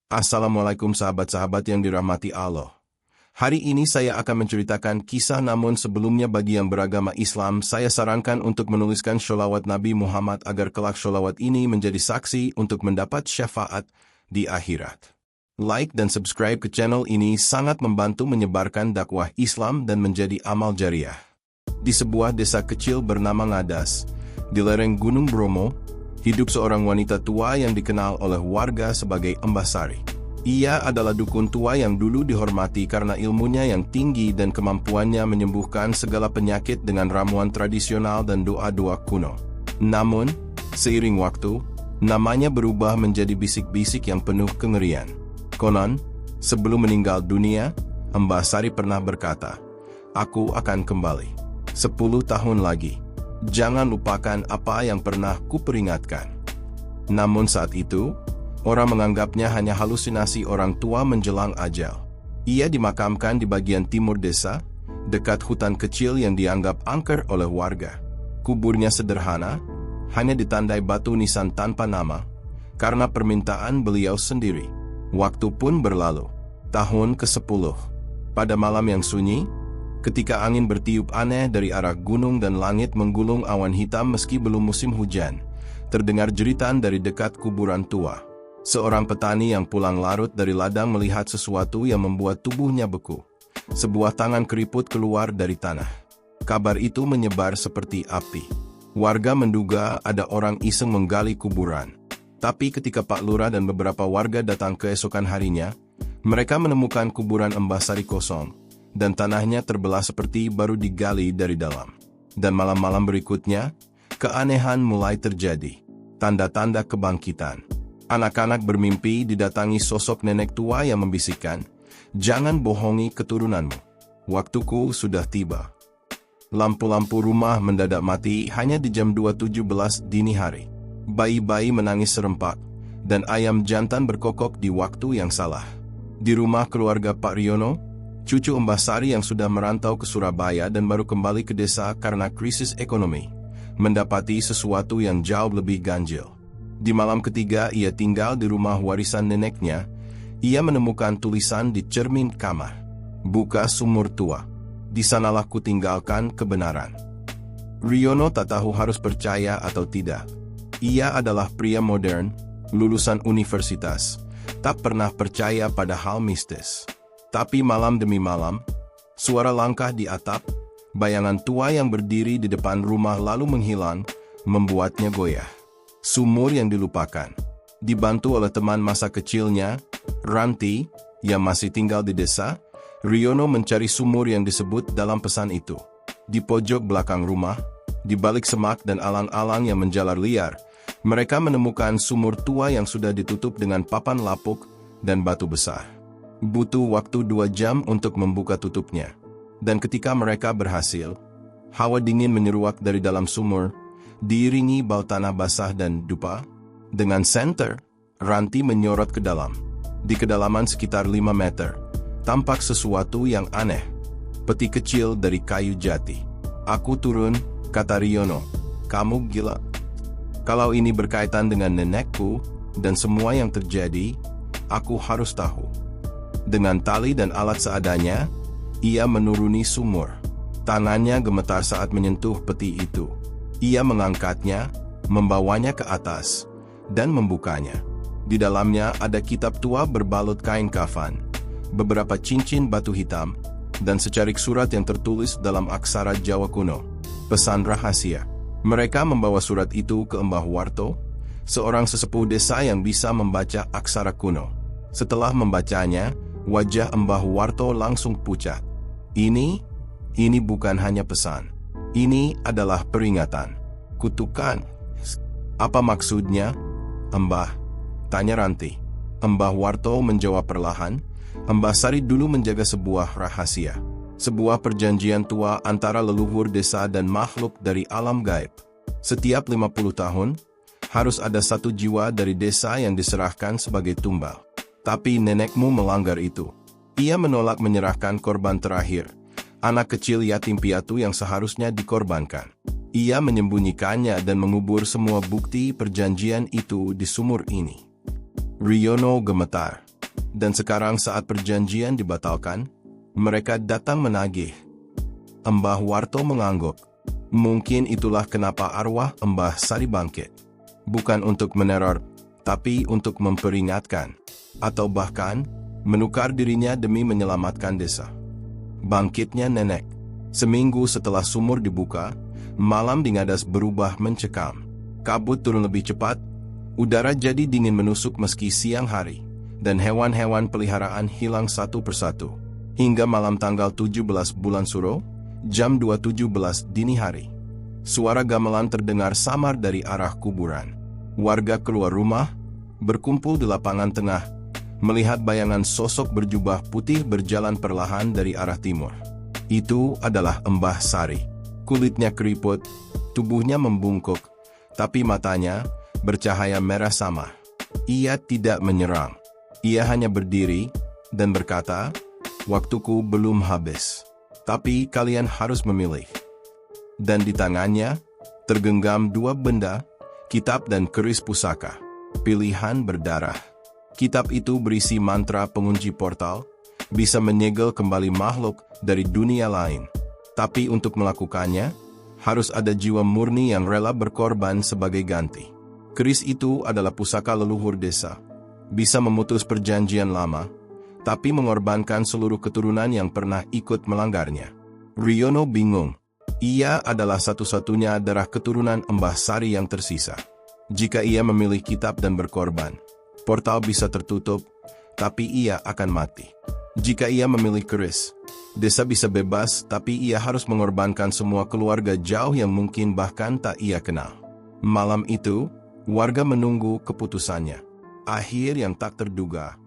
Assalamualaikum sahabat-sahabat yang dirahmati Allah. Hari ini saya akan menceritakan kisah, namun sebelumnya bagi yang beragama Islam, saya sarankan untuk menuliskan sholawat Nabi Muhammad agar kelak sholawat ini menjadi saksi untuk mendapat syafaat di akhirat. Like dan subscribe ke channel ini sangat membantu menyebarkan dakwah Islam dan menjadi amal jariah. Di sebuah desa kecil bernama Ngadas, di lereng Gunung Bromo, hidup seorang wanita tua yang dikenal oleh warga sebagai Mbah Sari. Ia adalah dukun tua yang dulu dihormati karena ilmunya yang tinggi dan kemampuannya menyembuhkan segala penyakit dengan ramuan tradisional dan doa-doa kuno. Namun, seiring waktu, namanya berubah menjadi bisik-bisik yang penuh kengerian. Konon, sebelum meninggal dunia, Mbah Sari pernah berkata, "Aku akan kembali 10 tahun lagi. Jangan lupakan apa yang pernah kuperingatkan." Namun saat itu, orang menganggapnya hanya halusinasi orang tua menjelang ajal. Ia dimakamkan di bagian timur desa, dekat hutan kecil yang dianggap angker oleh warga. Kuburnya sederhana, hanya ditandai batu nisan tanpa nama, karena permintaan beliau sendiri. Waktu pun berlalu. Tahun ke-10. Pada malam yang sunyi, ketika angin bertiup aneh dari arah gunung dan langit menggulung awan hitam meski belum musim hujan, terdengar jeritan dari dekat kuburan tua. Seorang petani yang pulang larut dari ladang melihat sesuatu yang membuat tubuhnya beku. Sebuah tangan keriput keluar dari tanah. Kabar itu menyebar seperti api. Warga menduga ada orang iseng menggali kuburan. Tapi ketika Pak Lurah dan beberapa warga datang keesokan harinya, mereka menemukan kuburan Mbah Sari kosong, dan tanahnya terbelah seperti baru digali dari dalam. Dan malam-malam berikutnya, keanehan mulai terjadi. Tanda-tanda kebangkitan. Anak-anak bermimpi didatangi sosok nenek tua yang membisikkan, "Jangan bohongi keturunanmu. Waktuku sudah tiba." Lampu-lampu rumah mendadak mati hanya di jam 2.17 dini hari. Bayi-bayi menangis serempak, dan ayam jantan berkokok di waktu yang salah. Di rumah keluarga Pak Riono, cucu Mbah Sari yang sudah merantau ke Surabaya dan baru kembali ke desa karena krisis ekonomi, mendapati sesuatu yang jauh lebih ganjil. Di malam ketiga ia tinggal di rumah warisan neneknya, ia menemukan tulisan di cermin kamar. "Buka sumur tua. Di sanalah kutinggalkan kebenaran." Riono tak tahu harus percaya atau tidak. Ia adalah pria modern, lulusan universitas, tak pernah percaya pada hal mistis. Tapi malam demi malam, suara langkah di atap, bayangan tua yang berdiri di depan rumah lalu menghilang, membuatnya goyah. Sumur yang dilupakan. Dibantu oleh teman masa kecilnya, Ranti, yang masih tinggal di desa, Riono mencari sumur yang disebut dalam pesan itu. Di pojok belakang rumah, di balik semak dan alang-alang yang menjalar liar, mereka menemukan sumur tua yang sudah ditutup dengan papan lapuk dan batu besar. Butuh waktu 2 jam untuk membuka tutupnya. Dan ketika mereka berhasil, hawa dingin menyeruak dari dalam sumur, diiringi bau tanah basah dan dupa. Dengan senter, Ranti menyorot ke dalam. Di kedalaman sekitar 5 meter, tampak sesuatu yang aneh. Peti kecil dari kayu jati. "Aku turun," kata Riono. "Kamu gila. Kalau ini berkaitan dengan nenekku dan semua yang terjadi, aku harus tahu." Dengan tali dan alat seadanya, ia menuruni sumur. Tangannya gemetar saat menyentuh peti itu. Ia mengangkatnya, membawanya ke atas, dan membukanya. Di dalamnya ada kitab tua berbalut kain kafan, beberapa cincin batu hitam, dan secarik surat yang tertulis dalam aksara Jawa kuno. Pesan rahasia. Mereka membawa surat itu ke Mbah Warto, seorang sesepuh desa yang bisa membaca aksara kuno. Setelah membacanya, wajah Mbah Warto langsung pucat. Ini bukan hanya pesan. Ini adalah peringatan. Kutukan. "Apa maksudnya, Mbah?" tanya Ranti. Mbah Warto menjawab perlahan, "Mbah Sari dulu menjaga sebuah rahasia. Sebuah perjanjian tua antara leluhur desa dan makhluk dari alam gaib. Setiap 50 tahun, harus ada 1 jiwa dari desa yang diserahkan sebagai tumbal. Tapi nenekmu melanggar itu. Ia menolak menyerahkan korban terakhir, anak kecil yatim piatu yang seharusnya dikorbankan. Ia menyembunyikannya dan mengubur semua bukti perjanjian itu di sumur ini." Riono gemetar. Dan sekarang saat perjanjian dibatalkan, mereka datang menagih. Mbah Warto mengangguk. Mungkin itulah kenapa arwah Mbah Sari bangkit. Bukan untuk meneror, tapi untuk memperingatkan. Atau bahkan, menukar dirinya demi menyelamatkan desa. Bangkitnya nenek. Seminggu setelah sumur dibuka, malam di Ngadas berubah mencekam. Kabut turun lebih cepat, udara jadi dingin menusuk meski siang hari, dan hewan-hewan peliharaan hilang satu persatu. Hingga malam tanggal 17 bulan Suro, jam 2.17 dini hari, suara gamelan terdengar samar dari arah kuburan. Warga keluar rumah, berkumpul di lapangan tengah, melihat bayangan sosok berjubah putih berjalan perlahan dari arah timur. Itu adalah Mbah Sari. Kulitnya keriput, tubuhnya membungkuk, tapi matanya bercahaya merah sama. Ia tidak menyerang. Ia hanya berdiri dan berkata, "Waktuku belum habis. Tapi kalian harus memilih." Dan di tangannya tergenggam dua benda, kitab dan keris pusaka. Pilihan berdarah. Kitab itu berisi mantra pengunci portal, bisa menyegel kembali makhluk dari dunia lain. Tapi untuk melakukannya, harus ada jiwa murni yang rela berkorban sebagai ganti. Keris itu adalah pusaka leluhur desa. Bisa memutus perjanjian lama, tapi mengorbankan seluruh keturunan yang pernah ikut melanggarnya. Riono bingung. Ia adalah satu-satunya darah keturunan Mbah Sari yang tersisa. Jika ia memilih kitab dan berkorban, portal bisa tertutup, tapi ia akan mati. Jika ia memilih keris, desa bisa bebas, tapi ia harus mengorbankan semua keluarga jauh yang mungkin bahkan tak ia kenal. Malam itu, warga menunggu keputusannya. Akhir yang tak terduga,